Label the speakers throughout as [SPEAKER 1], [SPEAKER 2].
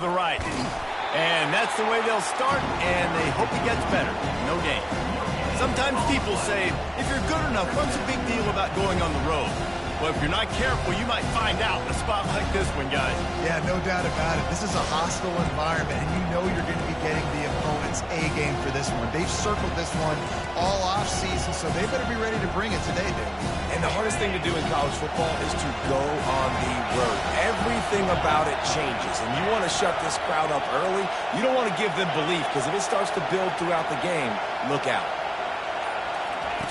[SPEAKER 1] the right. And that's the way they'll start, and they hope he gets better. No game. Sometimes people say, if you're good enough, what's the big deal about going on the road? Well, if you're not careful, you might find out in a spot like this one, guys.
[SPEAKER 2] Yeah, no doubt about it. This is a hostile environment, and you know you're going to be getting the opponent's A game for this one. They've circled this one all off-season, so they better be ready to bring it today, dude.
[SPEAKER 3] And the hardest thing to do in college football is to go on the road. Everything about it changes, and you want to shut this crowd up early. You don't want to give them belief, because if it starts to build throughout the game, look out.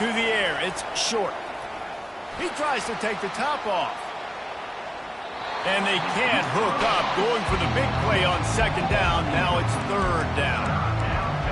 [SPEAKER 1] To the air, it's short. He tries to take the top off. And they can't hook up, going for the big play on second down. Now it's third down.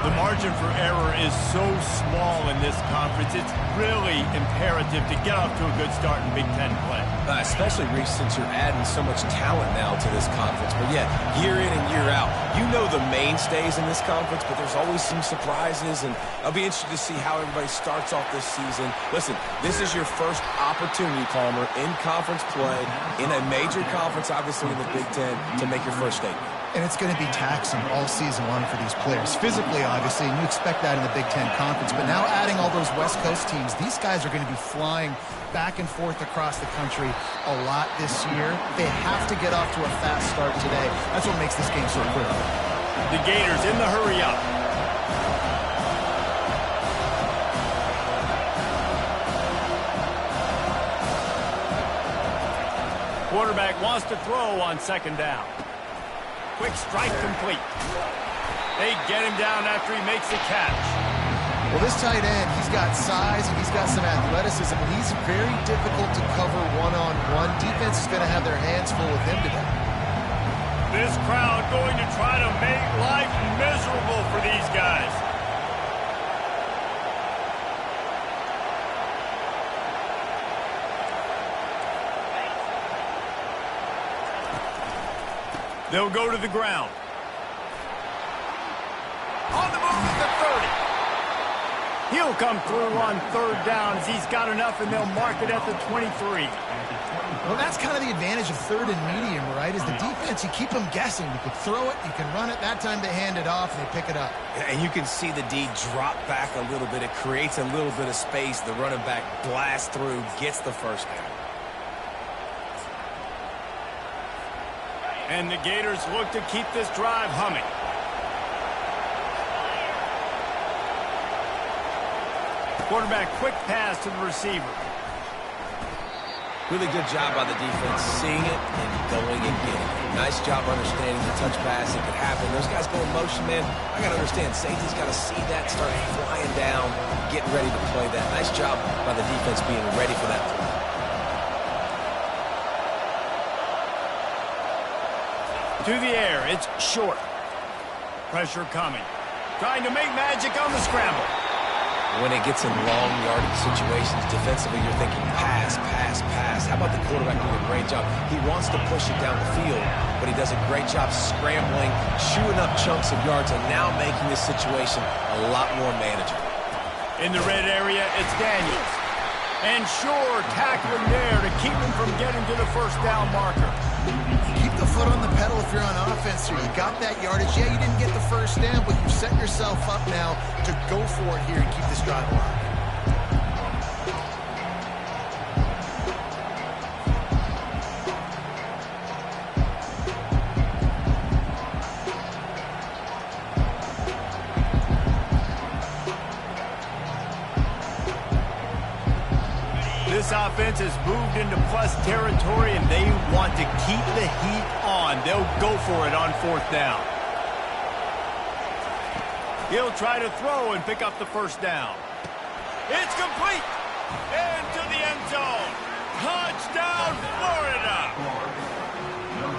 [SPEAKER 1] The margin for error is so small in this conference. It's really imperative to get off to a good start in Big Ten play.
[SPEAKER 3] Especially, Reese, since you're adding so much talent now to this conference. But yet, year in and year out, you know the mainstays in this conference, but there's always some surprises, and I'll be interested to see how everybody starts off this season. Listen, this is your first opportunity, Palmer, in conference play, in a major conference, obviously in the Big Ten, to make your first statement.
[SPEAKER 2] And it's going to be taxing all season long for these players. Physically, obviously, and you expect that in the Big Ten Conference. But now adding all those West Coast teams, these guys are going to be flying back and forth across the country a lot this year. They have to get off to a fast start today. That's what makes this game so critical.
[SPEAKER 1] The Gators in the hurry up. Quarterback wants to throw on second down. Quick strike complete. They get him down after he makes the catch.
[SPEAKER 2] Well, this tight end, he's got size and he's got some athleticism, and he's very difficult to cover one-on-one. Defense is going to have their hands full with him today.
[SPEAKER 1] This crowd going to try to make life miserable for these guys. They'll go to the ground. On the move at the 30. He'll come through on third down as he's got enough, and they'll mark it at the 23.
[SPEAKER 2] Well, that's kind of the advantage of third and medium, right? Is the defense, you keep them guessing. You can throw it, you can run it. That time they hand it off, and they pick it up.
[SPEAKER 3] And you can see the D drop back a little bit. It creates a little bit of space. The running back blasts through, gets the first down.
[SPEAKER 1] And the Gators look to keep this drive humming. Quarterback quick pass to the receiver.
[SPEAKER 3] Really good job by the defense, seeing it and going and getting it. Nice job understanding the touch pass. It could happen. Those guys go in motion, man. I got to understand, safety's got to see that, start flying down, getting ready to play that. Nice job by the defense being ready for that play.
[SPEAKER 1] To the air, it's short. Pressure coming. Trying to make magic on the scramble.
[SPEAKER 3] When it gets in long yardage situations, defensively, you're thinking pass, pass, pass. How about the quarterback doing a great job? He wants to push it down the field, but he does a great job scrambling, chewing up chunks of yards, and now making this situation a lot more manageable.
[SPEAKER 1] In the red area, it's Daniels. And Shore tackling there to keep him from getting to the first down marker.
[SPEAKER 2] Keep the foot on the pedal if you're on offense here. You got that yardage. Yeah, you didn't get the first down, but you set yourself up now to go for it here and keep this drive alive.
[SPEAKER 1] This offense has moved into plus territory, and they want to keep the heat on. They'll go for it on fourth down. He'll try to throw and pick up the first down. It's complete. Into the end zone. Touchdown, Florida.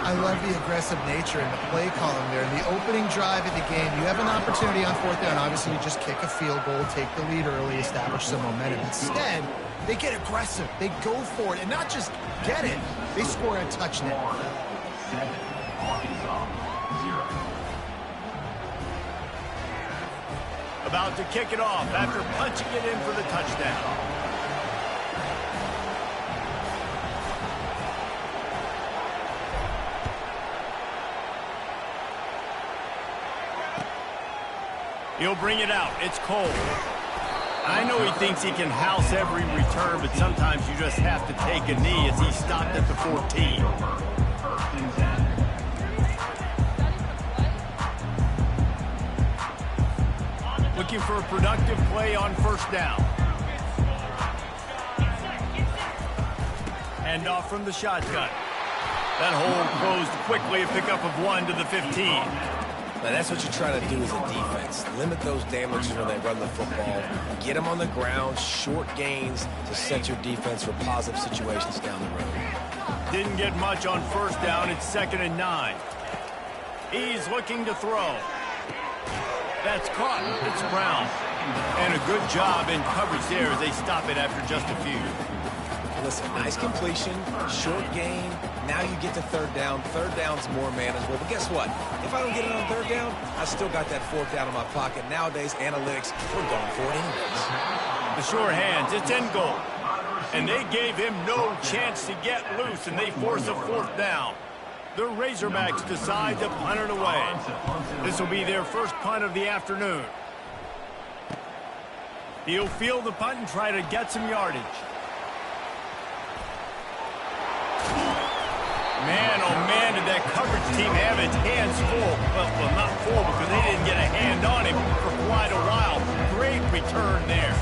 [SPEAKER 2] I love the aggressive nature in the play column there. In the opening drive of the game, you have an opportunity on fourth down. Obviously, you just kick a field goal, take the lead early, establish some momentum. Instead, they get aggressive. They go for it. And not just get it, they score a touchdown.
[SPEAKER 1] About to kick it off after punching it in for the touchdown. He'll bring it out. It's Cole. I know he thinks he can house every return, but sometimes you just have to take a knee as he stopped at the 14. Looking for a productive play on first down. Hand off from the shotgun. That hole closed quickly, a pickup of 1 to the 15.
[SPEAKER 3] Now that's what you try to do as a defense. Limit those damages when they run the football. Get them on the ground, short gains to set your defense for positive situations down the road.
[SPEAKER 1] Didn't get much on first down. It's 2nd and 9. He's looking to throw. That's caught. It's Brown. And a good job in coverage there as they stop it after just a few.
[SPEAKER 3] Listen, nice completion, short gain. Now you get to third down. Third down's more manageable. But guess what? If I don't get it on third down, I still got that fourth down in my pocket. Nowadays, analytics, we're going for it anyways.
[SPEAKER 1] The sure hands. It's end goal. And they gave him no chance to get loose, and they force a fourth down. The Razorbacks decide to punt it away. This will be their first punt of the afternoon. He'll field the punt and try to get some yardage. Man, oh man, did that coverage team have its hands full. Well, not full because they didn't get a hand on him for quite a while. Great return there.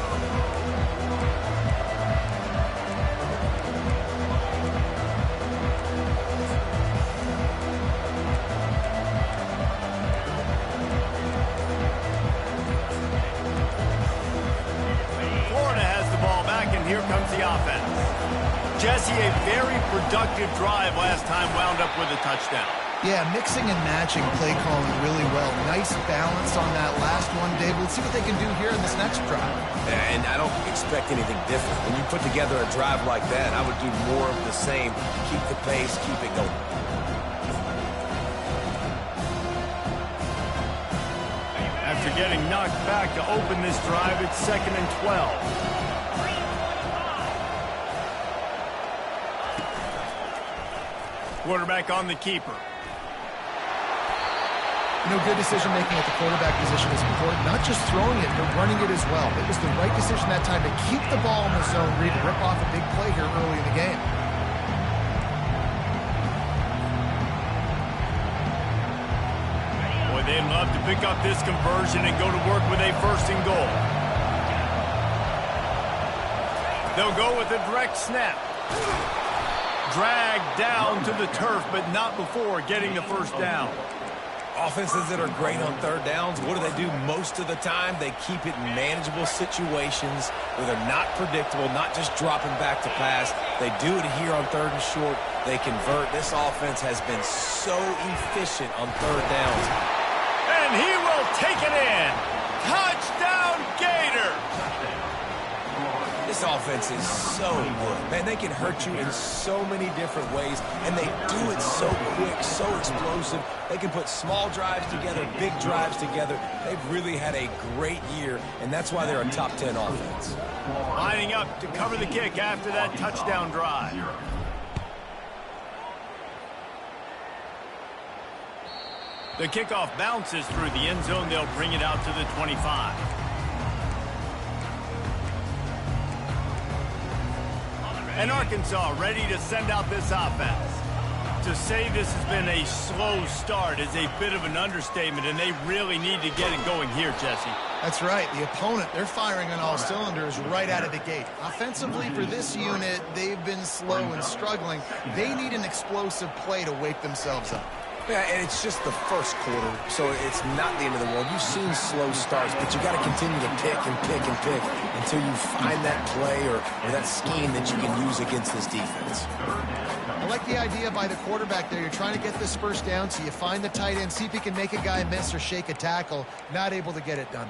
[SPEAKER 1] Florida has the ball back, and here comes the offense. Jesse, a very productive drive last time wound up with a touchdown.
[SPEAKER 2] Yeah, mixing and matching play calling really well. Nice balance on that last one, Dave. Let's see what they can do here in this next drive.
[SPEAKER 3] And I don't expect anything different. When you put together a drive like that, I would do more of the same. Keep the pace, keep it going.
[SPEAKER 1] After getting knocked back to open this drive, it's 2nd and 12. Quarterback on the keeper.
[SPEAKER 2] You know, good decision-making at the quarterback position is important. Not just throwing it, but running it as well. It was the right decision that time to keep the ball in the zone, read, rip off a big play here early in the game.
[SPEAKER 1] Boy, they'd love to pick up this conversion and go to work with a 1st and goal. They'll go with a direct snap. Dragged down to the turf, but not before getting the first down.
[SPEAKER 3] Offenses that are great on third downs, what do? Most of the time, they keep it in manageable situations where they're not predictable, not just dropping back to pass. They do it here on 3rd and short. They convert. This offense has been so efficient on third downs.
[SPEAKER 1] And he will take it in. Touchdown, Gator.
[SPEAKER 3] This offense is so good. Man, they can hurt you in so many different ways, and they do it so quick, so explosive. They can put small drives together, big drives together. They've really had a great year, and that's why they're a top 10 offense.
[SPEAKER 1] Lining up to cover the kick after that touchdown drive. The kickoff bounces through the end zone. They'll bring it out to the 25. And Arkansas ready to send out this offense. To say this has been a slow start is a bit of an understatement, and they really need to get it going here, Jesse.
[SPEAKER 2] That's right. The opponent, they're firing on all cylinders right out of the gate. Offensively, for this unit, they've been slow and struggling. They need an explosive play to wake themselves up.
[SPEAKER 3] Yeah, and it's just the first quarter, so it's not the end of the world. You've seen slow starts, but you got to continue to pick and pick and pick until you find that play or that scheme that you can use against this defense.
[SPEAKER 2] I like the idea by the quarterback there. You're trying to get this first down, so you find the tight end, see if he can make a guy miss or shake a tackle. Not able to get it done.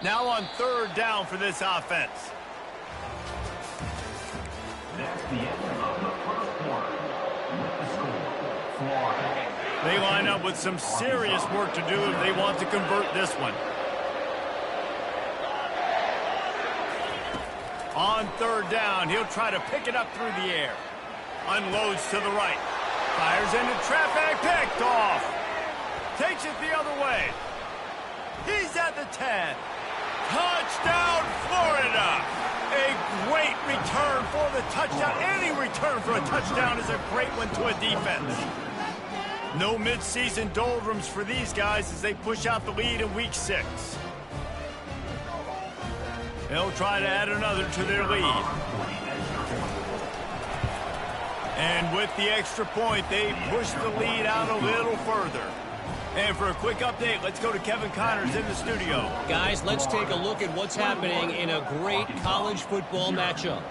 [SPEAKER 1] Now on 3rd down for this offense.
[SPEAKER 4] That's the end of the first quarter.
[SPEAKER 1] They line up with some serious work to do if they want to convert this one. On 3rd down, he'll try to pick it up through the air. Unloads to the right. Fires into traffic, picked off. Takes his it the other way. He's at the 10. Touchdown, Florida! A great return for the touchdown. Any return for a touchdown is a great one to a defense. No midseason doldrums for these guys as they push out the lead in Week 6. They'll try to add another to their lead. And with the extra point, they push the lead out a little further. And for a quick update, let's go to Kevin Connors in the studio.
[SPEAKER 5] Guys, let's take a look at what's happening in a great college football matchup.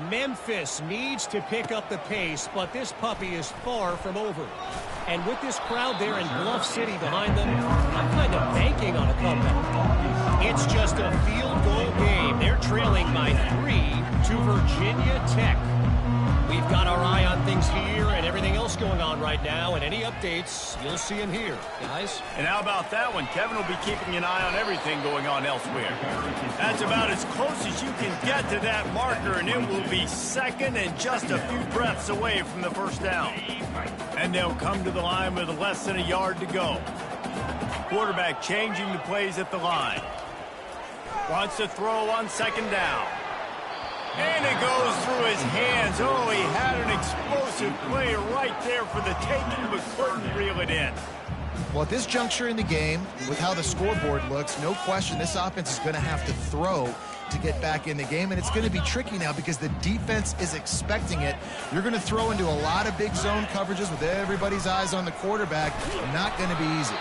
[SPEAKER 5] Memphis needs to pick up the pace, but this puppy is far from over. And with this crowd there in Bluff City behind them, I'm kind of banking on a comeback. It's just a field goal game. They're trailing by 3 to Virginia Tech. We've got our eye on things here and everything else going on right now, and any updates, you'll see them here, guys.
[SPEAKER 1] And how about that one? Kevin will be keeping an eye on everything going on elsewhere. That's about as close as you can get to that marker, and it will be second and just a few breaths away from the first down. And they'll come to the line with less than a yard to go. Quarterback changing the plays at the line. Wants to throw on second down. And it goes through his hands. Oh, he had an explosive play right there for the taking, but couldn't reel it in.
[SPEAKER 2] Well, at this juncture in the game, with how the scoreboard looks, no question this offense is going to have to throw to get back in the game, and it's going to be tricky now because the defense is expecting it. You're going to throw into a lot of big zone coverages with everybody's eyes on the quarterback. Not going to be easy.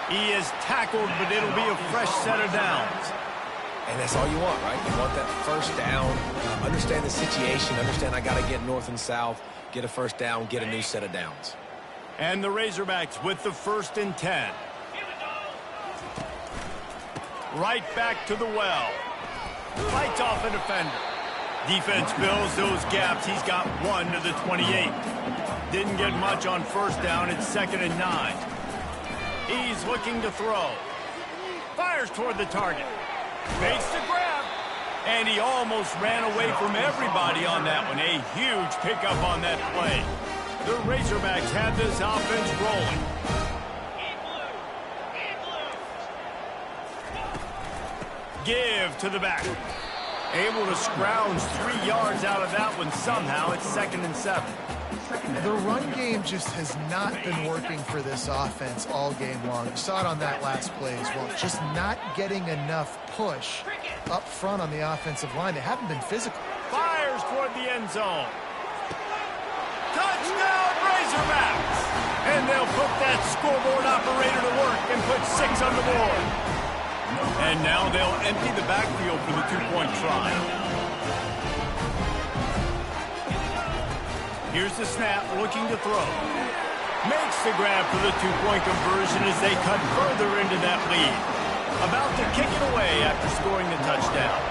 [SPEAKER 1] He is tackled, but it'll be a fresh set of downs.
[SPEAKER 3] And that's all you want, right? You want that first down, understand the situation, understand I got to get north and south, get a first down, get a new set of downs.
[SPEAKER 1] And the Razorbacks with the 1st and 10. Right back to the well. Fights off a defender. Defense fills those gaps. He's got 1 to the 28. Didn't get much on first down. It's 2nd and 9. He's looking to throw. Fires toward the target. Makes the grab. And he almost ran away from everybody on that one. A huge pickup on that play. The Razorbacks have this offense rolling. Give to the back. Able to scrounge 3 yards out of that one somehow. It's 2nd and 7.
[SPEAKER 2] The run game just has not been working for this offense all game long. You saw it on that last play as well. Just not getting enough push up front on the offensive line. They haven't been physical.
[SPEAKER 1] Fires toward the end zone. Touchdown, Razorbacks! And they'll put that scoreboard operator to work and put 6 on the board. And now they'll empty the backfield for the 2-point try. Here's the snap, looking to throw. Makes the grab for the 2-point conversion as they cut further into that lead. About to kick it away after scoring the touchdown.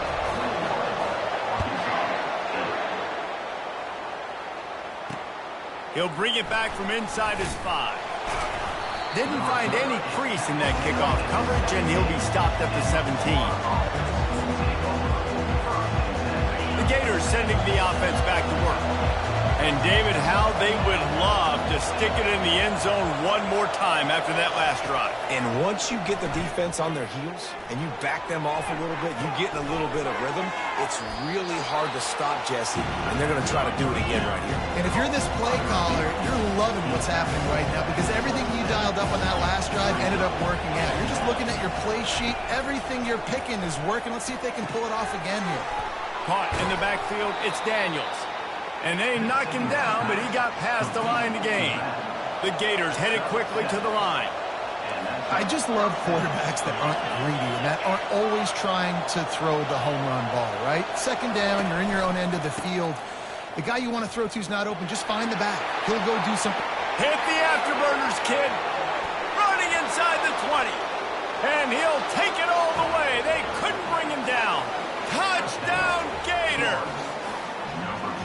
[SPEAKER 1] He'll bring it back from inside his 5. Didn't find any crease in that kickoff coverage, and he'll be stopped at the 17. The Gators sending the offense back to work. And, David, how they would love to stick it in the end zone one more time after that last drive.
[SPEAKER 3] And once you get the defense on their heels and you back them off a little bit, you get in a little bit of rhythm, it's really hard to stop Jesse, and they're going to try to do it again right here.
[SPEAKER 2] And if you're this play caller, you're loving what's happening right now because everything you dialed up on that last drive ended up working out. You're just looking at your play sheet. Everything you're picking is working. Let's see if they can pull it off again here.
[SPEAKER 1] Caught in the backfield, it's Daniels. And they knock him down, but he got past the line to gain. The Gators headed quickly to the line.
[SPEAKER 2] I just love quarterbacks that aren't greedy and that aren't always trying to throw the home run ball, right? 2nd down, you're in your own end of the field. The guy you want to throw to is not open. Just find the back. He'll go do something.
[SPEAKER 1] Hit the afterburners, kid. Running inside the 20. And he'll take it all the way. They couldn't bring him down. Touchdown, Gator.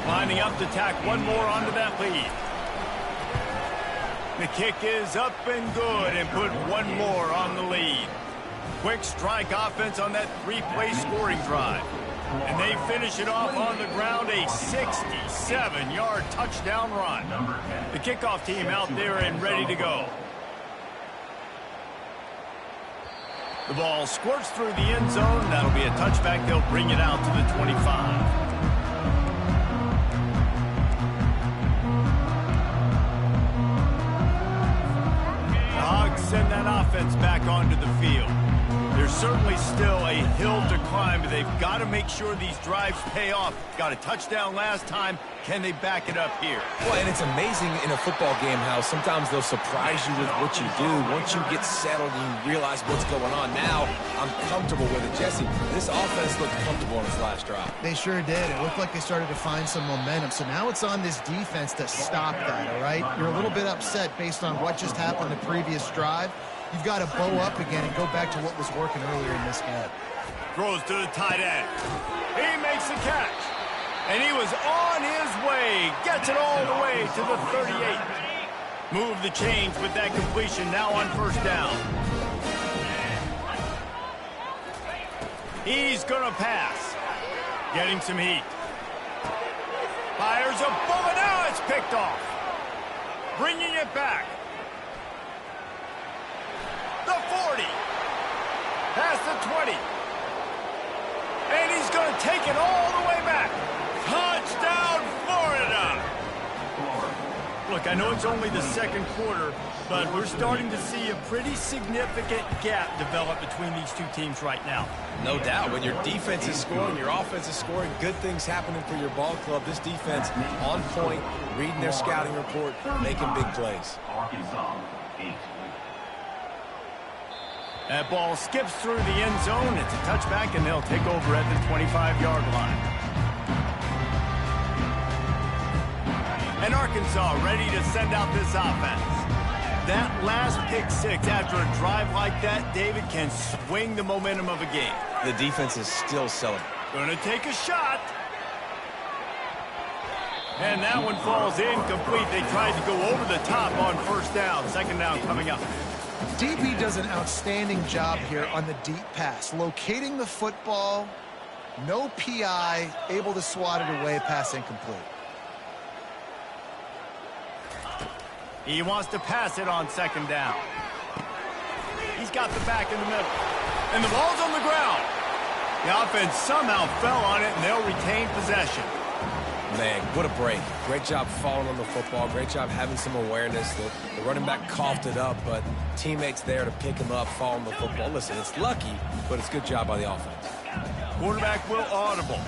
[SPEAKER 1] Lining up to tack one more onto that lead. The kick is up and good and put one more on the lead. Quick strike offense on that 3-play scoring drive. And they finish it off on the ground, a 67-yard touchdown run. The kickoff team out there and ready to go. The ball squirts through the end zone. That'll be a touchback. They'll bring it out to the 25. Send that offense back onto the field. There's certainly still a hill to climb, but they've got to make sure these drives pay off. Got a touchdown last time. Can they back it up here?
[SPEAKER 3] Well, and it's amazing in a football game how sometimes they'll surprise you with what you do. Once you get settled and you realize what's going on, now I'm comfortable with it. Jesse, this offense looked comfortable in its last drive.
[SPEAKER 2] They sure did. It looked like they started to find some momentum. So now it's on this defense to stop that, all right? You're a little bit upset based on what just happened the previous drive. You've got to bow up again and go back to what was working earlier in this game.
[SPEAKER 1] Throws to the tight end. He makes the catch. And he was on his way. Gets it all the way to the 38. Move the chains with that completion now on first down. He's going to pass. Getting some heat. Fires a bullet. Now it's picked off. Bringing it back. The 40. Past the 20. And he's going to take it all the way back. Touchdown, Florida! Look, I know it's only the second quarter, but we're starting to see a pretty significant gap develop between these two teams right now.
[SPEAKER 3] No doubt. When your defense is scoring, your offense is scoring, good things happening for your ball club. This defense on point, reading their scouting report, making big plays.
[SPEAKER 4] Arkansas, 8.
[SPEAKER 1] That ball skips through the end zone. It's a touchback, and they'll take over at the 25-yard line. And Arkansas ready to send out this offense. That last pick six after a drive like that, David, can swing the momentum of a game.
[SPEAKER 3] The defense is still selling.
[SPEAKER 1] Going to take a shot. And that one falls incomplete. They tried to go over the top on first down. Second down coming up.
[SPEAKER 2] DB does an outstanding job here on the deep pass. Locating the football, no PI, able to swat it away, pass incomplete.
[SPEAKER 1] He wants to pass it on second down. He's got the back in the middle. And the ball's on the ground. The offense somehow fell on it, and they'll retain possession.
[SPEAKER 3] Man, what a break. Great job falling on the football. Great job having some awareness. The running back coughed it up, but teammates there to pick him up, fall on the football. Listen, it's lucky, but it's a good job by the offense.
[SPEAKER 1] Quarterback will audible.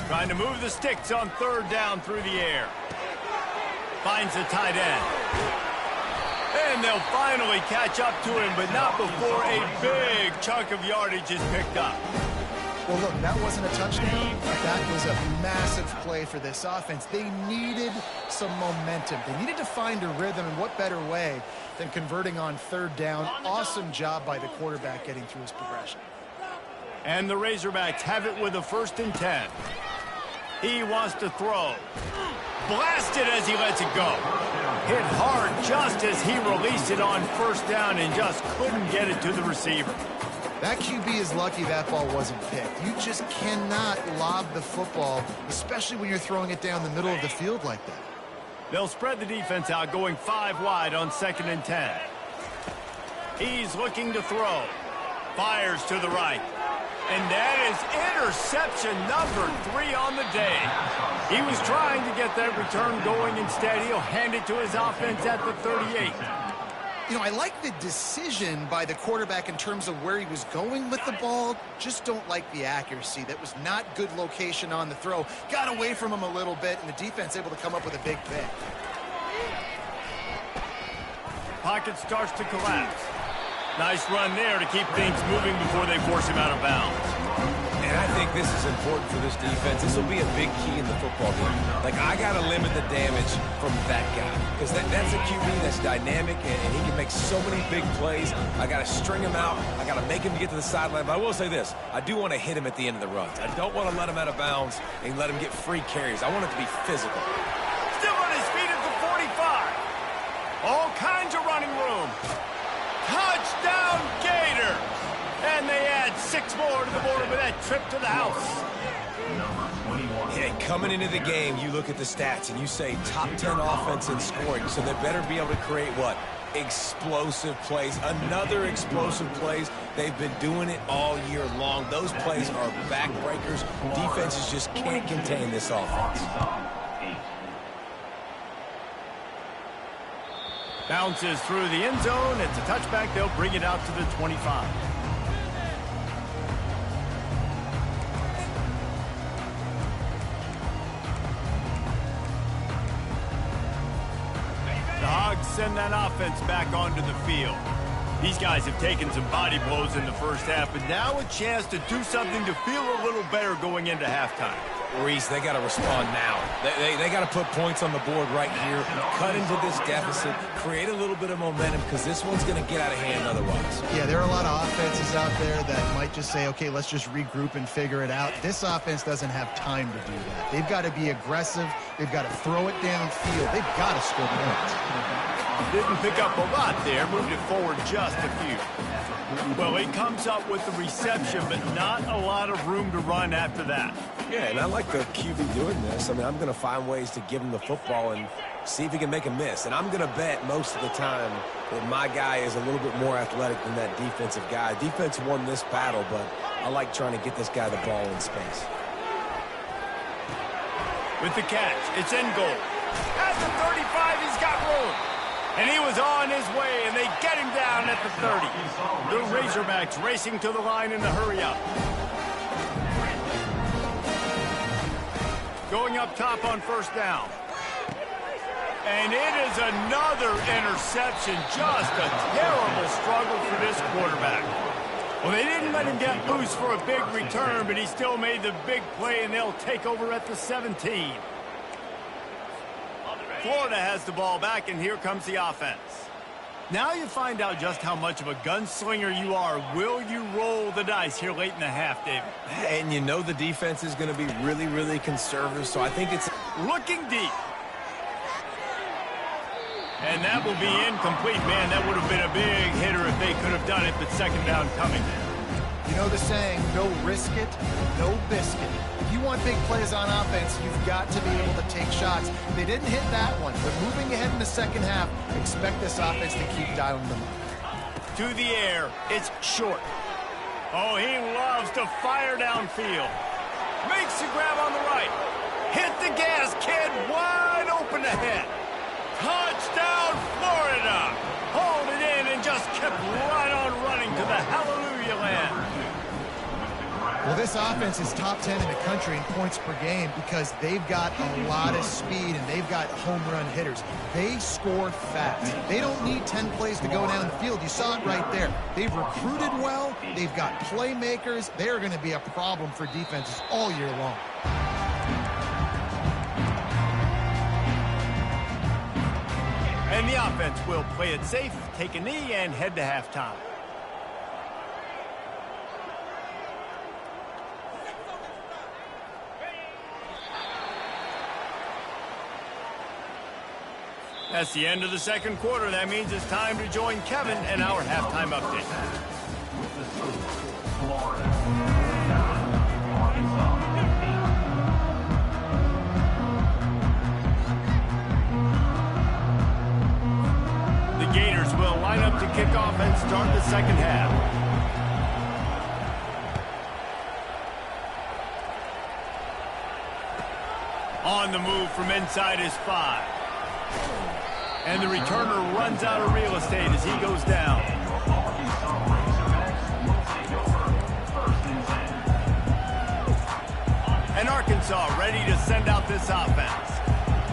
[SPEAKER 1] Trying to move the sticks on third down through the air. Finds the tight end. And they'll finally catch up to him, but not before a big chunk of yardage is picked up.
[SPEAKER 2] Well, look, that wasn't a touchdown. That was a massive play for this offense. They needed some momentum. They needed to find a rhythm, and what better way than converting on third down. Awesome job by the quarterback getting through his progression.
[SPEAKER 1] And the Razorbacks have it with a 1st and 10. He wants to throw. Blasted as he lets it go. Hit hard just as he released it on first down and just couldn't get it to the receiver.
[SPEAKER 2] That QB is lucky that ball wasn't picked. You just cannot lob the football, especially when you're throwing it down the middle of the field like that.
[SPEAKER 1] They'll spread the defense out, going 5 wide on 2nd and 10. He's looking to throw. Fires to the right. And that is interception number 3 on the day. He was trying to get that return going. Instead, he'll hand it to his offense at the 38.
[SPEAKER 2] You know, I like the decision by the quarterback in terms of where he was going with the ball. Just don't like the accuracy. That was not good location on the throw. Got away from him a little bit, and the defense able to come up with a big pick.
[SPEAKER 1] Pocket starts to collapse. Nice run there to keep things moving before they force him out of bounds.
[SPEAKER 3] And I think this is important for this defense. This will be a big key in the football game. Like, I got to limit the damage from that guy. Because that's a QB that's dynamic, and he can make so many big plays. I got to string him out. I got to make him get to the sideline. But I will say this. I do want to hit him at the end of the runs. I don't want to let him out of bounds and let him get free carries. I want it to be physical.
[SPEAKER 1] Still on his feet at the 45. All kinds of running room. Touchdown, Gator! And they add 6 more to the board with that trip to the house.
[SPEAKER 3] Yeah, coming into the game, you look at the stats and you say top 10 offense in scoring, so they better be able to create what? explosive plays. Another explosive plays. They've been doing it all year long. Those plays are backbreakers. Defenses just can't contain this offense.
[SPEAKER 1] Bounces through the end zone. It's a touchback. They'll bring it out to the 25. The Hogs send that offense back onto the field. These guys have taken some body blows in the first half, but now a chance to do something to feel a little better going into halftime.
[SPEAKER 3] Reese, they got to respond now. They got to put points on the board right here, cut into this deficit, create a little bit of momentum, because this one's going to get out of hand otherwise.
[SPEAKER 2] Yeah, there are a lot of offenses out there that might just say, okay, let's just regroup and figure it out. This offense doesn't have time to do that. They've got to be aggressive. They've got to throw it downfield. They've got to score points.
[SPEAKER 1] Didn't pick up a lot there, moved it forward just a few. Well, he comes up with the reception, but not a lot of room to run after that.
[SPEAKER 3] Yeah, and I like the QB doing this. I mean, I'm going to find ways to give him the football and see if he can make a miss. And I'm going to bet most of the time that my guy is a little bit more athletic than that defensive guy. Defense won this battle, but I like trying to get this guy the ball in space.
[SPEAKER 1] With the catch, it's in goal. At the 35, he's got room. And he was on his way, and they get him down at the 30. The Razorbacks racing to the line in the hurry-up. Going up top on first down. And it is another interception. Just a terrible struggle for this quarterback. Well, they didn't let him get loose for a big return, but he still made the big play, and they'll take over at the 17. Florida has the ball back, and here comes the offense. Now you find out just how much of a gunslinger you are. Will you roll the dice here late in the half, David?
[SPEAKER 3] And you know the defense is going to be really, really conservative, so I think it's
[SPEAKER 1] looking deep. And that will be incomplete. Man, that would have been a big hitter if they could have done it, but second down coming.
[SPEAKER 2] You know the saying, no risk it, no biscuit. If you want big plays on offense, you've got to be able to take shots. They didn't hit that one, but moving ahead in the second half, expect this offense to keep dialing them up.
[SPEAKER 1] To the air, it's short. Oh, he loves to fire downfield. Makes the grab on the right. Hit the gas, kid, wide open ahead. Touchdown, Florida! Hauled it in and just kept right on running to the hallelujah land.
[SPEAKER 2] Well, this offense is top 10 in the country in points per game because they've got a lot of speed and they've got home run hitters. They score fast. They don't need 10 plays to go down the field. You saw it right there. They've recruited well. They've got playmakers. They're going to be a problem for defenses all year long.
[SPEAKER 1] And the offense will play it safe, take a knee, and head to halftime. That's the end of the second quarter. That means it's time to join Kevin in our halftime update. The Gators will line up to kick off and start the second half. On the move from inside his 5. And the returner runs out of real estate as he goes down. And Arkansas ready to send out this offense.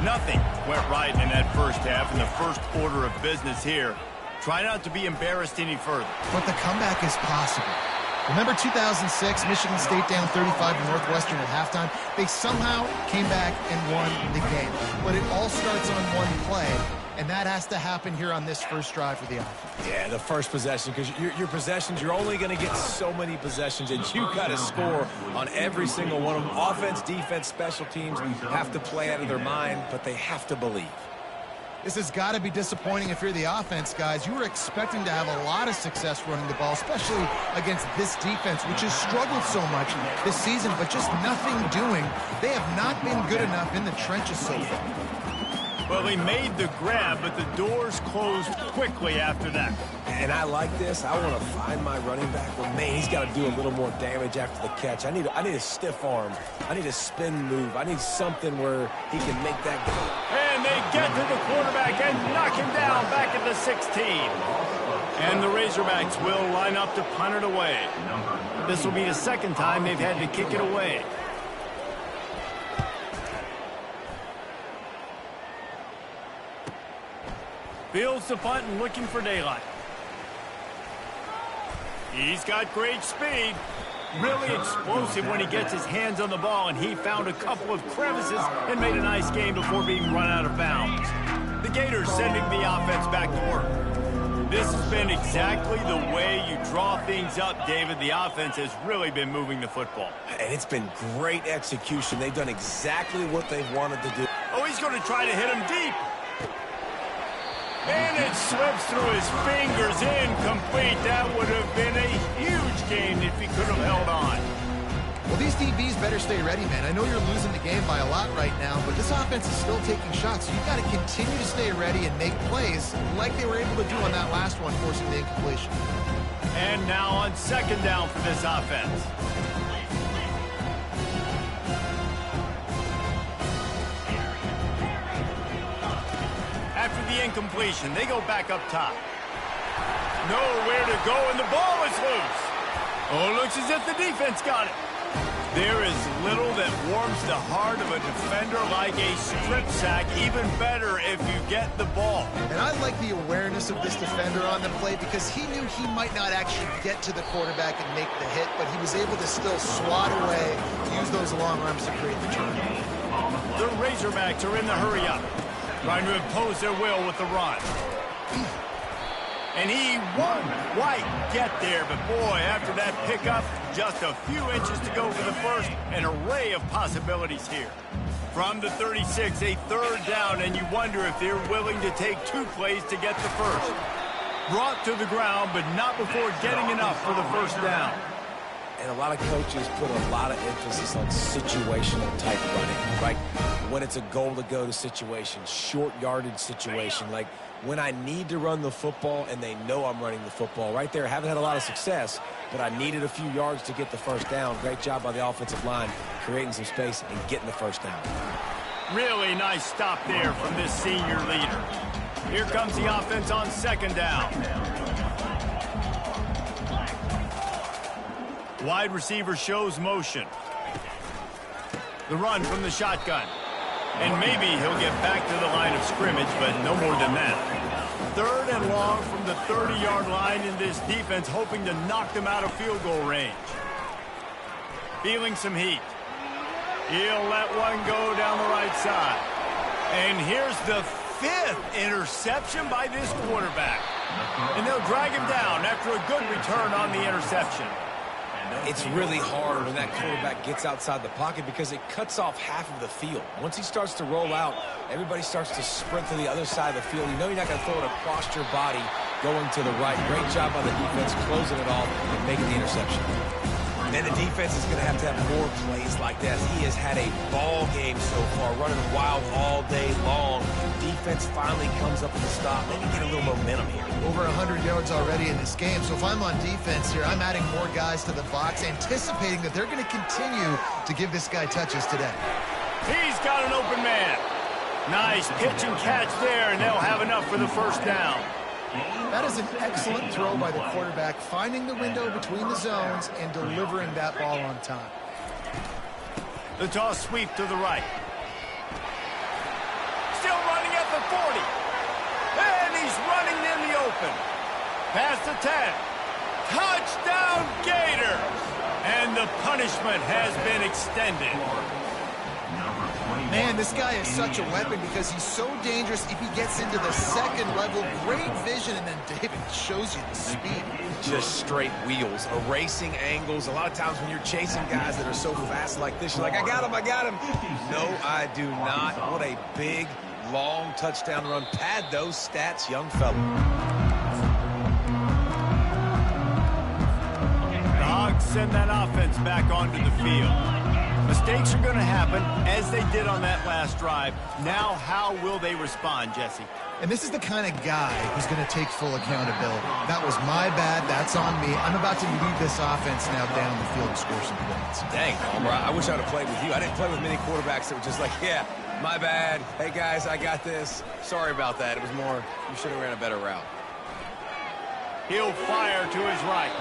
[SPEAKER 1] Nothing went right in that first half, in the first order of business here. Try not to be embarrassed any further.
[SPEAKER 2] But the comeback is possible. Remember 2006, Michigan State down 35 to Northwestern at halftime? They somehow came back and won the game. But it all starts on one play, and that has to happen here on this first drive for the offense.
[SPEAKER 3] Yeah, the first possession, because your possessions, you're only going to get so many possessions, and you got to score on every single one of them. Offense, defense, special teams have to play out of their mind, but they have to believe.
[SPEAKER 2] This has got to be disappointing if you're the offense, guys. You were expecting to have a lot of success running the ball, especially against this defense, which has struggled so much this season, but just nothing doing. They have not been good enough in the trenches so far.
[SPEAKER 1] Well, he made the grab, but the doors closed quickly after that.
[SPEAKER 3] And I like this. I want to find my running back, but man, he's got to do a little more damage after the catch. I need a stiff arm. I need a spin move. I need something where he can make that go.
[SPEAKER 1] And they get to the quarterback and knock him down back at the 16. And the Razorbacks will line up to punt it away. This will be the second time they've had to kick it away. Fields the punt and looking for daylight. He's got great speed. Really explosive when he gets his hands on the ball, and he found a couple of crevices and made a nice game before being run out of bounds. The Gators sending the offense back to work. This has been exactly the way you draw things up, David. The offense has really been moving the football.
[SPEAKER 3] And it's been great execution. They've done exactly what they've wanted to do.
[SPEAKER 1] Oh, he's going to try to hit him deep. And it slips through his fingers, incomplete. That would have been a huge gain if he could have held on.
[SPEAKER 2] Well, these DBs better stay ready, man. I know you're losing the game by a lot right now, but this offense is still taking shots. You've got to continue to stay ready and make plays like they were able to do on that last one, forcing the incompletion.
[SPEAKER 1] And now on second down for this offense. After the incompletion, they go back up top. Nowhere to go, and the ball is loose. Oh, it looks as if the defense got it. There is little that warms the heart of a defender like a strip sack. Even better if you get the ball.
[SPEAKER 2] And I like the awareness of this defender on the play because he knew he might not actually get to the quarterback and make the hit, but he was able to still swat away, use those long arms to create the turn.
[SPEAKER 1] The Razorbacks are in the hurry-up, trying to impose their will with the run. And he won't quite get there, but boy, after that pickup, just a few inches to go for the first. An array of possibilities here. From the 36, a third down, and you wonder if they're willing to take 2 plays to get the first. Brought to the ground, but not before getting enough for the first down.
[SPEAKER 3] And a lot of coaches put a lot of emphasis on situational type running, right? When it's a goal to go to situation, short yardage situation, like when I need to run the football and they know I'm running the football. Right there, haven't had a lot of success, but I needed a few yards to get the first down. Great job by the offensive line, creating some space and getting the first down.
[SPEAKER 1] Really nice stop there from this senior leader. Here comes the offense on second down. Wide receiver shows motion. The run from the shotgun. And maybe he'll get back to the line of scrimmage, but no more than that. Third and long from the 30-yard line in this defense, hoping to knock them out of field goal range. Feeling some heat. He'll let one go down the right side. And here's the 5th interception by this quarterback. And they'll drag him down after a good return on the interception.
[SPEAKER 3] It's really hard when that quarterback gets outside the pocket because it cuts off half of the field. Once he starts to roll out, everybody starts to sprint to the other side of the field. You know you're not going to throw it across your body going to the right. Great job by the defense closing it off and making the interception. And the defense is going to have more plays like that. He has had a ball game so far, running wild all day long. Defense finally comes up with a stop. Maybe get a little momentum here.
[SPEAKER 2] Over 100 yards already in this game, so if I'm on defense here, I'm adding more guys to the box, anticipating that they're going to continue to give this guy touches today.
[SPEAKER 1] He's got an open man. Nice pitch and catch there, and they'll have enough for the first down.
[SPEAKER 2] That is an excellent throw by the quarterback, finding the window between the zones and delivering that ball on time.
[SPEAKER 1] The toss sweep to the right. Still running at the 40. And he's running in the open. Past the 10. Touchdown Gators! And the punishment has been extended.
[SPEAKER 2] Man, this guy is such a weapon because he's so dangerous if he gets into the second level. Great vision, and then David shows you the speed.
[SPEAKER 3] Just straight wheels, erasing angles. A lot of times when you're chasing guys that are so fast like this, you're like, I got him, I got him. No, I do not. What a big, long touchdown run. Pad those stats, young fella.
[SPEAKER 1] The Hogs send that offense back onto the field. Mistakes are going to happen, as they did on that last drive. Now, how will they respond, Jesse?
[SPEAKER 2] And this is the kind of guy who's going to take full accountability. That was my bad. That's on me. I'm about to lead this offense now down the field and score some points.
[SPEAKER 3] Dang, Homer, I wish I would have played with you. I didn't play with many quarterbacks that were just like, yeah, my bad. Hey, guys, I got this. Sorry about that. It was more, you should have ran a better route.
[SPEAKER 1] He'll fire to his right.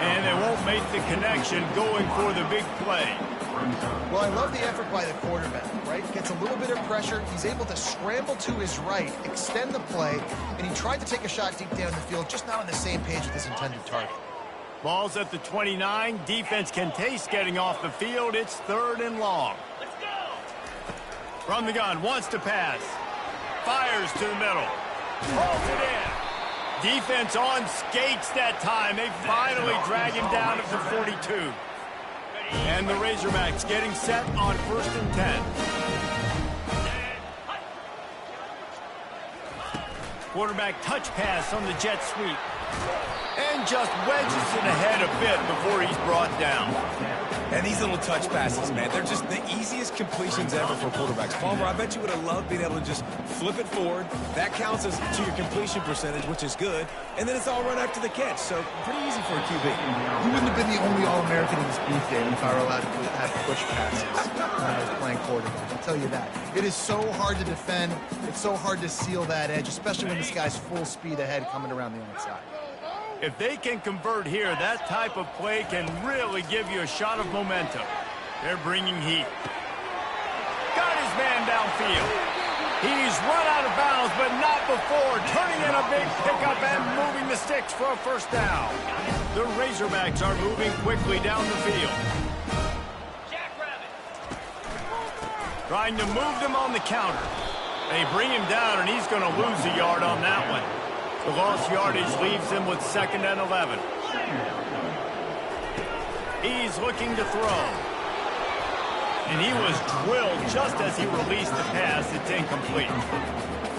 [SPEAKER 1] And they won't make the connection going for the big play.
[SPEAKER 2] Well, I love the effort by the quarterback, right? Gets a little bit of pressure. He's able to scramble to his right, extend the play, and he tried to take a shot deep down the field, just not on the same page with his intended target.
[SPEAKER 1] Ball's at the 29. Defense can taste getting off the field. It's 3rd and long.
[SPEAKER 5] Let's go.
[SPEAKER 1] From the gun, wants to pass. Fires to the middle. Pulls it in. Defense on skates that time. They finally drag him down at the 42. And the Razorbacks getting set on 1st and 10. Quarterback touch pass on the jet sweep. And just wedges it ahead a bit before he's brought down.
[SPEAKER 3] And these little touch passes, man, they're just the easiest completions ever for quarterbacks. Palmer, I bet you would have loved being able to just flip it forward. That counts as to your completion percentage, which is good. And then it's all run after the catch, so pretty easy for a QB.
[SPEAKER 2] You wouldn't have been the only All-American in this beef game if I were allowed to have push passes when I was playing quarterback. I'll tell you that. It is so hard to defend. It's so hard to seal that edge, especially when this guy's full speed ahead coming around the outside.
[SPEAKER 1] If they can convert here, that type of play can really give you a shot of momentum. They're bringing heat. Got his man downfield. He's run out of bounds, but not before. Turning in a big pickup and moving the sticks for a 1st down. The Razorbacks are moving quickly down the field. Trying to move them on the counter. They bring him down, and he's going to lose a yard on that one. The lost yardage leaves him with 2nd and 11. He's looking to throw. And he was drilled just as he released the pass. It's incomplete.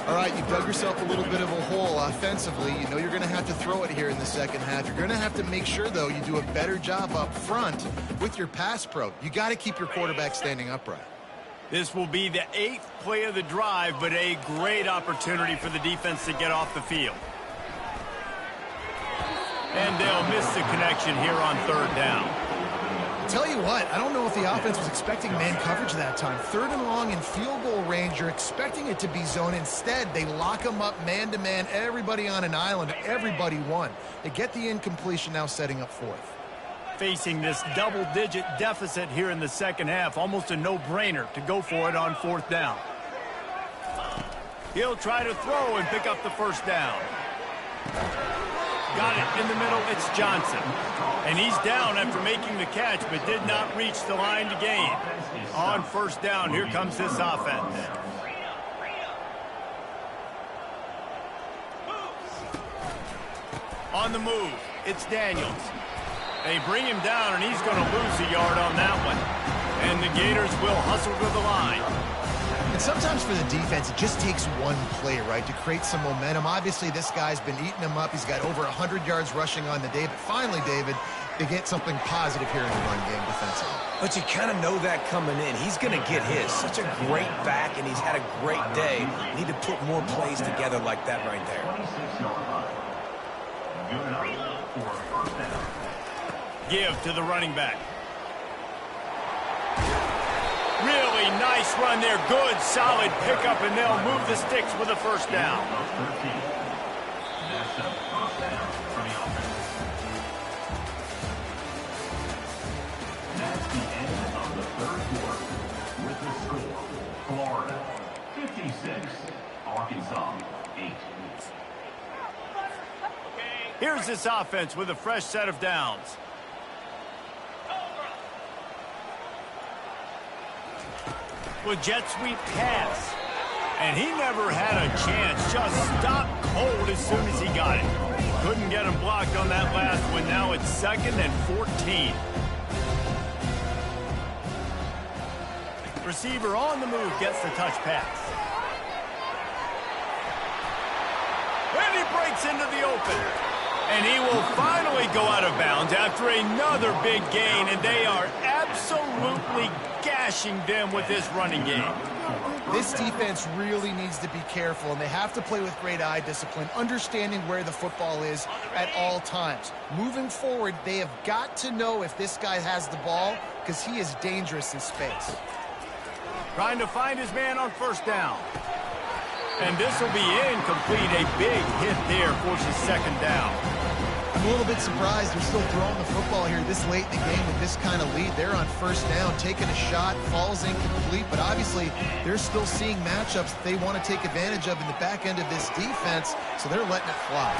[SPEAKER 2] All right, you've dug yourself a little bit of a hole offensively. You know you're going to have to throw it here in the 2nd half. You're going to have to make sure, though, you do a better job up front with your pass pro. You got to keep your quarterback standing upright.
[SPEAKER 1] This will be the 8th play of the drive, but a great opportunity for the defense to get off the field. And they'll miss the connection here on 3rd down.
[SPEAKER 2] Tell you what, I don't know if the offense was expecting man coverage that time. 3rd and long in field goal range, you're expecting it to be zone. Instead, they lock them up man-to-man, everybody on an island, everybody won. They get the incompletion, now setting up 4th.
[SPEAKER 1] Facing this double-digit deficit here in the 2nd half, almost a no-brainer to go for it on 4th down. He'll try to throw and pick up the 1st down. Got it in the middle. It's Johnson. And he's down after making the catch, but did not reach the line to gain. On 1st down, here comes this offense. On the move, it's Daniels. They bring him down, and he's going to lose a yard on that one. And the Gators will hustle to the line.
[SPEAKER 2] And sometimes for the defense, it just takes one play, right, to create some momentum. Obviously, this guy's been eating them up. He's got over 100 yards rushing on the day. But finally, David, they get something positive here in the run game defensively.
[SPEAKER 3] But you kind of know that coming in. He's going to get his. Such a great back, and he's had a great day. Need to put more plays together like that right there.
[SPEAKER 1] Give to the running back. Really nice run there. Good, solid pickup, and they'll move the sticks with a 1st down.
[SPEAKER 4] That's a 1st down for the offense. That's the end of the 3rd quarter. With the score, Florida 56, Arkansas 8.
[SPEAKER 1] Here's this offense with a fresh set of downs. With jet sweep pass. And he never had a chance. Just stopped cold as soon as he got it. Couldn't get him blocked on that last one. Now it's 2nd and 14. Receiver on the move gets the touch pass. And he breaks into the open. And he will finally go out of bounds after another big gain, and they are absolutely gashing them with this running game.
[SPEAKER 2] This defense really needs to be careful, and they have to play with great eye discipline, understanding where the football is at all times. Moving forward, they have got to know if this guy has the ball, because he is dangerous in space.
[SPEAKER 1] Trying to find his man on first down. And this will be incomplete. A big hit there forces second down.
[SPEAKER 2] I'm a little bit surprised they're still throwing the football here this late in the game with this kind of lead. They're on first down, taking a shot, falls incomplete, but obviously they're still seeing matchups that they want to take advantage of in the back end of this defense, so they're letting it fly.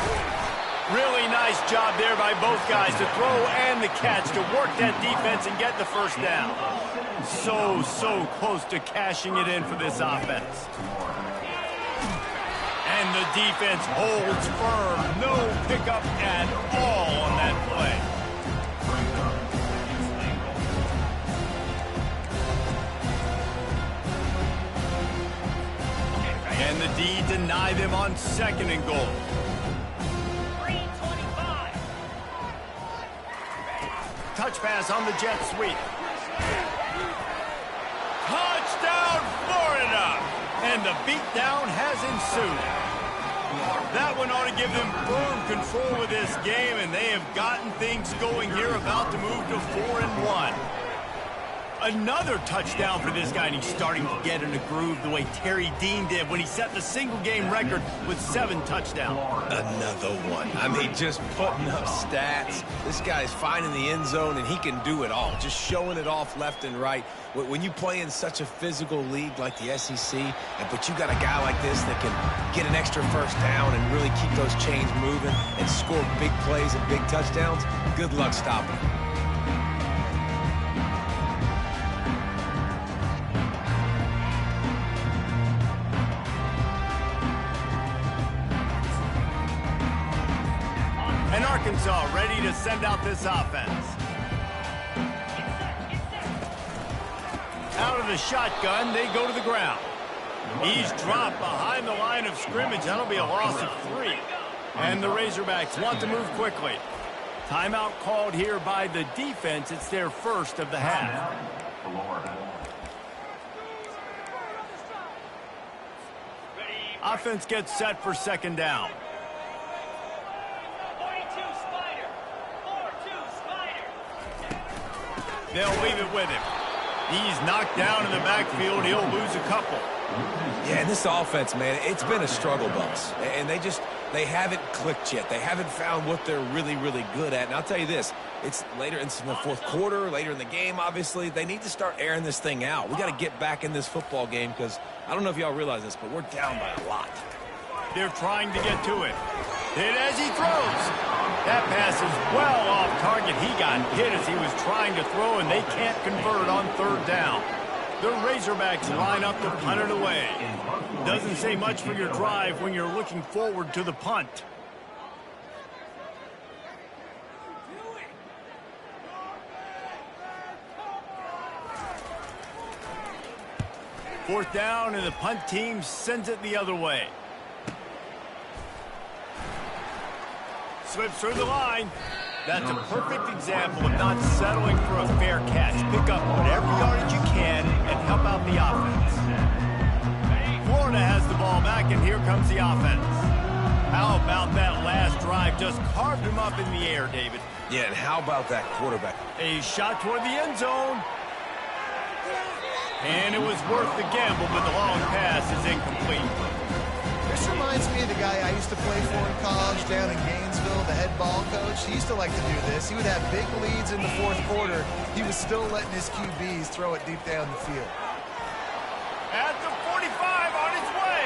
[SPEAKER 1] Really nice job there by both guys to throw and the catch to work that defense and get the first down. So close to cashing it in for this offense. And the defense holds firm. No pickup at all on that play. And the D deny them on second and goal. Touch pass on the jet sweep. Touchdown, Florida! And the beatdown has ensued. That one ought to give them firm control of this game, and they have gotten things going here, about to move to 4-1. Another touchdown for this guy, and he's starting to get in a groove the way Terry Dean did when he set the single-game record with 7 touchdowns.
[SPEAKER 3] Another one. I mean, just putting up stats. This guy's finding the end zone, and he can do it all, just showing it off left and right. When you play in such a physical league like the SEC, but you got a guy like this that can get an extra first down and really keep those chains moving and score big plays and big touchdowns, good luck stopping him.
[SPEAKER 1] And Arkansas ready to send out this offense. Out of the shotgun, they go to the ground. He's dropped behind the line of scrimmage. That'll be a loss of 3. And the Razorbacks want to move quickly. Timeout called here by the defense. It's their first of the half. Offense gets set for second down. They'll leave it with him. He's knocked down in the backfield. He'll lose a couple.
[SPEAKER 3] Yeah, and this offense, man, it's been a struggle bus. And they haven't clicked yet. They haven't found what they're really, really good at. And I'll tell you this, it's later in the fourth quarter, later in the game, obviously. They need to start airing this thing out. We got to get back in this football game because I don't know if y'all realize this, but we're down by a lot.
[SPEAKER 1] They're trying to get to it. Hit as he throws. That pass is well off target. He got hit as he was trying to throw, and they can't convert on third down. The Razorbacks line up to punt it away. Doesn't say much for your drive when you're looking forward to the punt. Fourth down, and the punt team sends it the other way. Slips through the line. That's a perfect example of not settling for a fair catch. Pick up whatever yardage you can and help out the offense. Florida has the ball back, and here comes the offense. How about that last drive? Just carved him up in the air, David.
[SPEAKER 3] Yeah, and how about that quarterback?
[SPEAKER 1] A shot toward the end zone. And it was worth the gamble, but the long pass is incomplete.
[SPEAKER 2] This reminds me of the guy I used to play for in college down in Gainesville, the head ball coach. He used to like to do this. He would have big leads in the fourth quarter. He was still letting his QBs throw it deep down the field.
[SPEAKER 1] At the 45 on his way.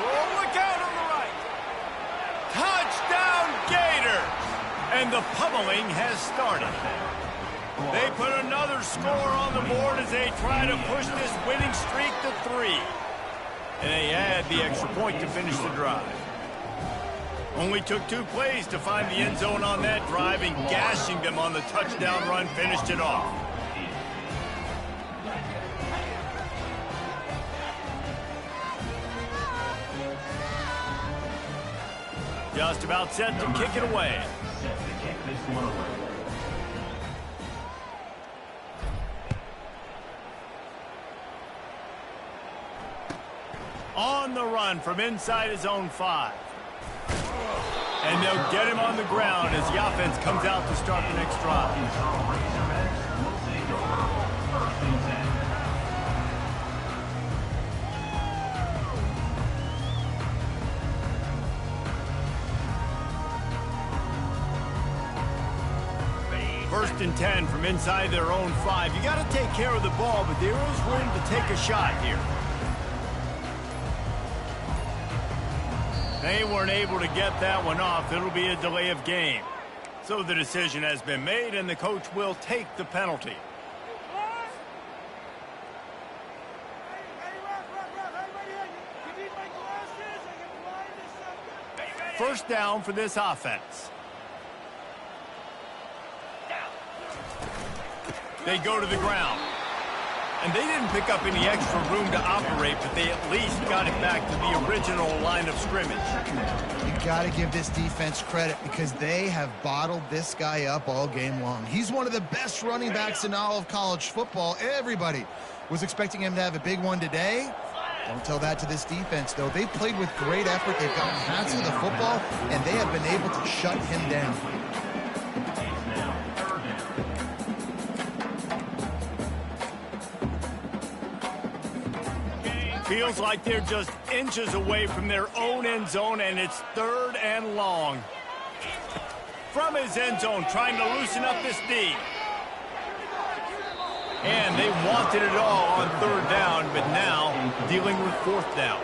[SPEAKER 1] Oh, look out on the right. Touchdown, Gator. And the pummeling has started. They put another score on the board as they try to push this winning streak to 3. And they add the extra point to finish the drive. Only took 2 plays to find the end zone on that drive, and gashing them on the touchdown run finished it off. Just about set to kick it away.
[SPEAKER 4] Set to kick this one away.
[SPEAKER 1] On the run from inside his own 5. And they'll get him on the ground as the offense comes out to start the next drive.
[SPEAKER 4] Razorbacks will take over. 1st and 10.
[SPEAKER 1] First and 10 from inside their own 5. You got to take care of the ball, but there is room to take a shot here. They weren't able to get that one off. It'll be a delay of game. So the decision has been made, and the coach will take the penalty. First down for this offense. They go to the ground. And they didn't pick up any extra room to operate, but they at least got it back to the original line of scrimmage.
[SPEAKER 2] You got to give this defense credit because they have bottled this guy up all game long. He's one of the best running backs in all of college football. Everybody was expecting him to have a big one today. Don't tell that to this defense, though. They've played with great effort. They've gotten hands to the football, and they have been able to shut him down.
[SPEAKER 1] Feels like they're just inches away from their own end zone, and it's 3rd and long. From his end zone, trying to loosen up this D. And they wanted it all on 3rd down, but now dealing with 4th down.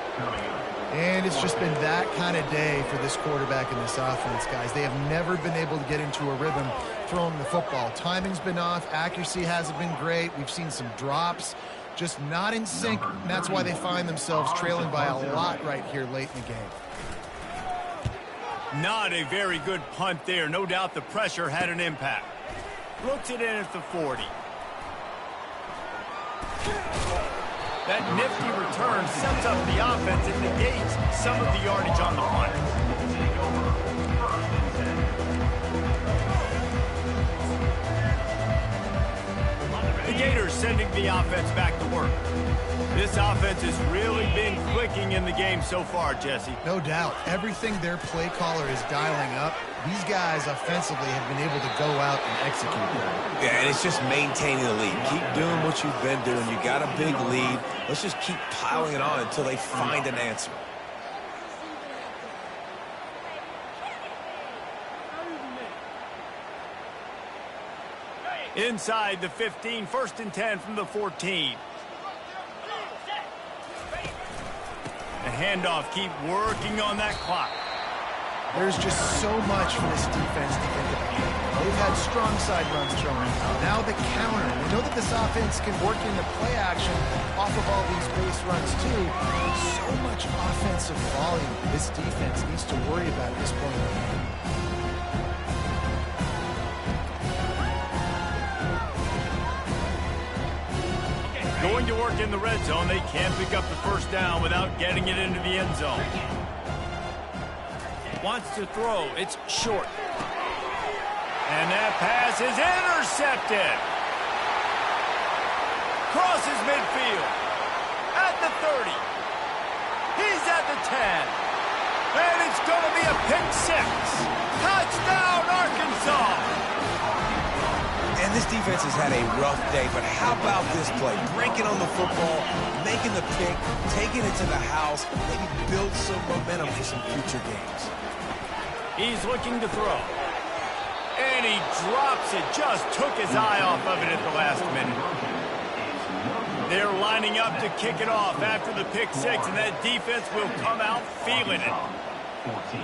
[SPEAKER 2] And it's just been that kind of day for this quarterback and this offense, guys. They have never been able to get into a rhythm throwing the football. Timing's been off. Accuracy hasn't been great. We've seen some drops. Just not in sync, and that's why they find themselves trailing by a lot right here late in the game.
[SPEAKER 1] Not a very good punt there. No doubt the pressure had an impact. Looks it in at the 40. That nifty return sets up the offense and negates some of the yardage on the punt. The Gators sending the offense back to work. This offense has really been clicking in the game so far, Jesse.
[SPEAKER 2] No doubt. Everything their play caller is dialing up, these guys offensively have been able to go out and execute.
[SPEAKER 3] Yeah, and it's just maintaining the lead. Keep doing what you've been doing. You got a big lead. Let's just keep piling it on until they find an answer.
[SPEAKER 1] Inside the 15, 1st and 10 from the 14. The handoff, keep working on that clock.
[SPEAKER 2] There's just so much for this defense to think about. They've had strong side runs thrown. Now the counter. We know that this offense can work in the play action off of all these base runs too. So much offensive volume this defense needs to worry about at this point in the game.
[SPEAKER 1] Going to work in the red zone. They can't pick up the 1st down without getting it into the end zone. Wants to throw. It's short. And that pass is intercepted. Crosses midfield. At the 30. He's at the 10. And it's going to be a pick 6. Touchdown, Arkansas.
[SPEAKER 3] And this defense has had a rough day, but how about this play? Breaking on the football, making the pick, taking it to the house, maybe build some momentum for some future games.
[SPEAKER 1] He's looking to throw. And he drops it. Just took his eye off of it at the last minute. They're lining up to kick it off after the pick 6, and that defense will come out feeling it.
[SPEAKER 4] 14.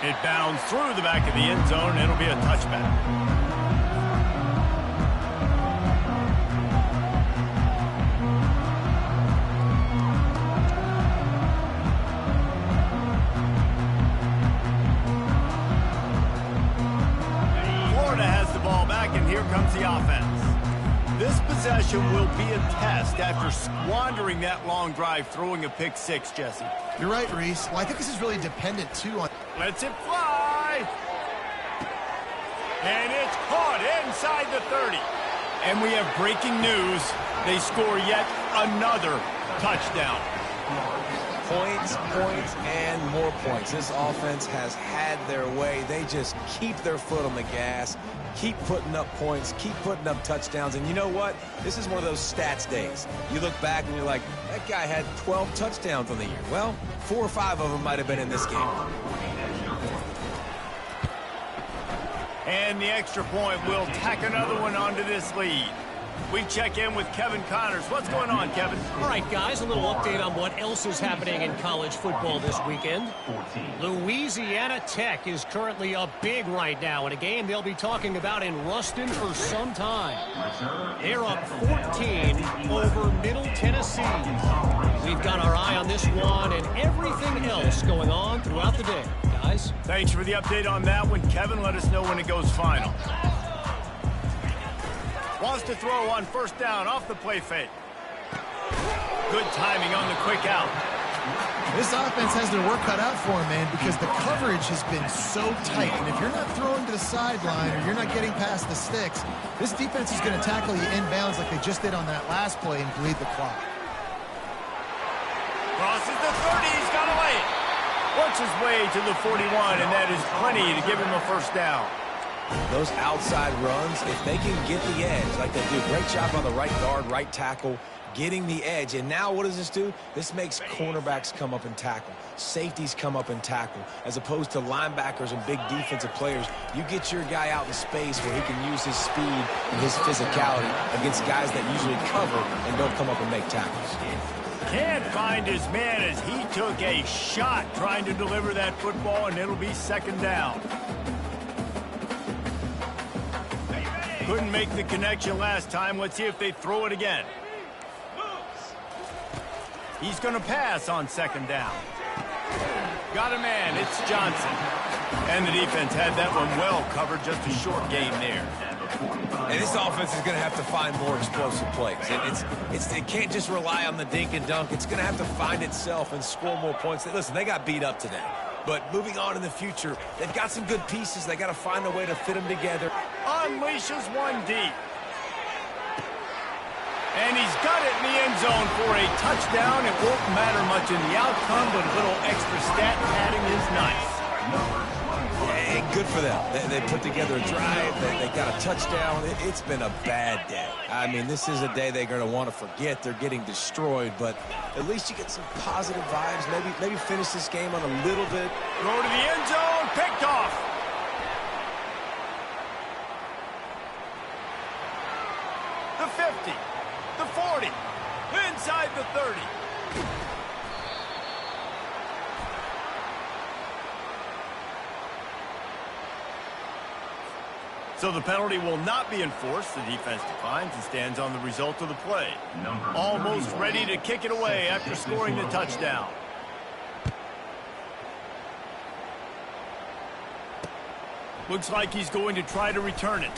[SPEAKER 1] It bounds through the back of the end zone. It'll be a touchback. possession will be a test after squandering that long drive throwing a pick six, Jesse.
[SPEAKER 2] You're right, Reese. Well, I think this is really dependent, too, on...
[SPEAKER 1] Lets it fly. And it's caught inside the 30. And we have breaking news. They score yet another touchdown.
[SPEAKER 3] Points, and more points. This offense has had their way. They just keep their foot on the gas, keep putting up points, keep putting up touchdowns. And you know what? This is one of those stats days. You look back and you're like, that guy had 12 touchdowns on the year. Well, 4 or 5 of them might have been in this game.
[SPEAKER 1] And the extra point will tack another one onto this lead. We check in with Kevin Connors. What's going on, Kevin?
[SPEAKER 5] All right, guys, a little update on what else is happening in college football this weekend. Louisiana Tech is currently up big right now in a game they'll be talking about in Ruston for some time. They're up 14 over Middle Tennessee. We've got our eye on this one and everything else going on throughout the day. Guys?
[SPEAKER 1] Thanks for the update on that one, Kevin. Let us know when it goes final. Wants to throw on first down off the play fake. Good timing on the quick out.
[SPEAKER 2] This offense has their work cut out for them, man, because the coverage has been so tight. And if you're not throwing to the sideline or you're not getting past the sticks, this defense is going to tackle you inbounds like they just did on that last play and bleed the clock.
[SPEAKER 1] Crosses the 30. He's got to lay it. Works his way to the 41, and that is plenty to give him a first down.
[SPEAKER 3] Those outside runs, if they can get the edge like they do, great job on the right guard, right tackle, getting the edge. And now what does this do? This makes cornerbacks come up and tackle. Safeties come up and tackle. As opposed to linebackers and big defensive players, you get your guy out in space where he can use his speed and his physicality against guys that usually cover and don't come up and make tackles.
[SPEAKER 1] Can't find his man as he took a shot trying to deliver that football, and it'll be second down. Couldn't make the connection last time. Let's see if they throw it again. He's going to pass on second down. Got a man. It's Johnson. And the defense had that one well covered. Just a short game there.
[SPEAKER 3] And this offense is going to have to find more explosive plays. It can't just rely on the dink and dunk. It's going to have to find itself and score more points. Listen, they got beat up today. But moving on in the future, they've got some good pieces. They got to find a way to fit them together.
[SPEAKER 1] Unleashes one deep. And he's got it in the end zone for a touchdown. It won't matter much in the outcome, but a little extra stat padding is nice.
[SPEAKER 3] Yeah, good for them. They put together a drive. They got a touchdown. It's been a bad day. I mean, this is a day they're going to want to forget. They're getting destroyed, but at least you get some positive vibes. Maybe finish this game on a little bit.
[SPEAKER 1] Throw to the end zone. Picked off. The 50. The 40. Inside the 30. So the penalty will not be enforced. The defense declines and stands on the result of the play. Almost ready to kick it away after scoring the touchdown. Looks like he's going to try to return it.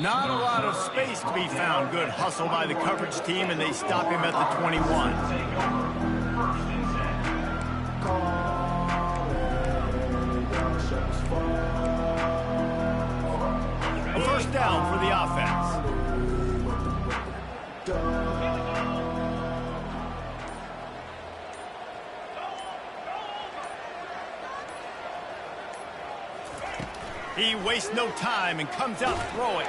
[SPEAKER 1] Not a lot of space to be found. Good hustle by the coverage team, and they stop him at the 21. A first down for the offense. He wastes no time and comes out throwing.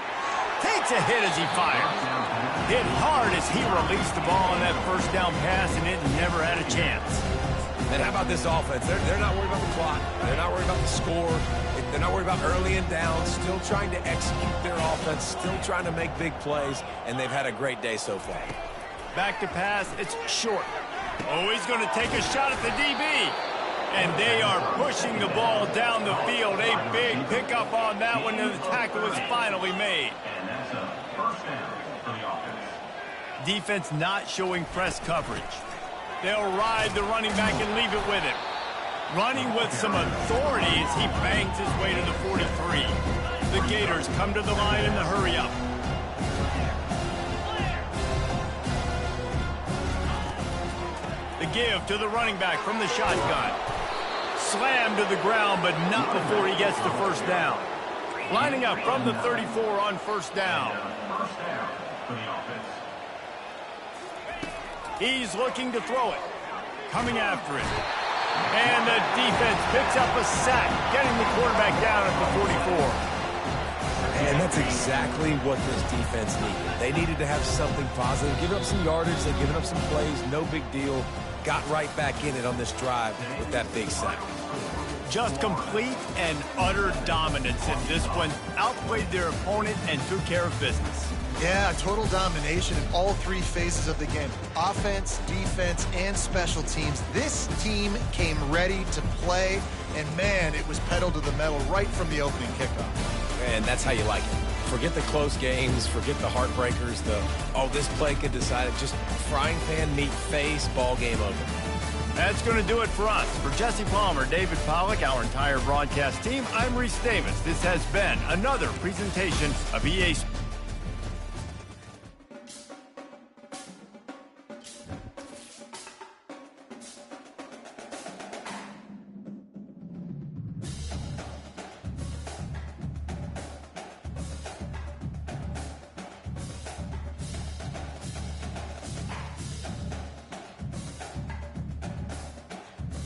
[SPEAKER 1] Takes a hit as he fires. Hit hard as he released the ball on that first down pass, and it never had a chance.
[SPEAKER 3] And how about this offense? They're not worried about the clock. They're not worried about the score. They're not worried about early and down. Still trying to execute their offense. Still trying to make big plays. And they've had a great day so far.
[SPEAKER 1] Back to pass. It's short. Oh, he's going to take a shot at the DB. And they are pushing the ball down the field. A big pickup on that one, and the tackle is finally made.
[SPEAKER 4] And that's a first down for the offense.
[SPEAKER 1] Defense not showing press coverage. They'll ride the running back and leave it with him. Running with some authority as he bangs his way to the 43. The Gators come to the line in the hurry up. The give to the running back from the shotgun. Slammed to the ground, but not before he gets the first down. Lining up from the 34 on first down.
[SPEAKER 4] First down for the offense.
[SPEAKER 1] He's looking to throw it. Coming after it. And the defense picks up a sack, getting the quarterback down at the 44.
[SPEAKER 3] And that's exactly what this defense needed. They needed to have something positive. Give up some yardage. They've given up some plays. No big deal. Got right back in it on this drive with that big sack.
[SPEAKER 1] Just complete and utter dominance in this one. Outplayed their opponent and took care of business.
[SPEAKER 2] Yeah, total domination in all three phases of the game. Offense, defense, and special teams. This team came ready to play, and man, it was pedal to the metal right from the opening kickoff.
[SPEAKER 3] And that's how you like it. Forget the close games, forget the heartbreakers, this play could decide it. Just frying pan, meat face, ball game over.
[SPEAKER 1] That's going to do it for us. For Jesse Palmer, David Pollack, our entire broadcast team, I'm Reese Davis. This has been another presentation of EA Sports.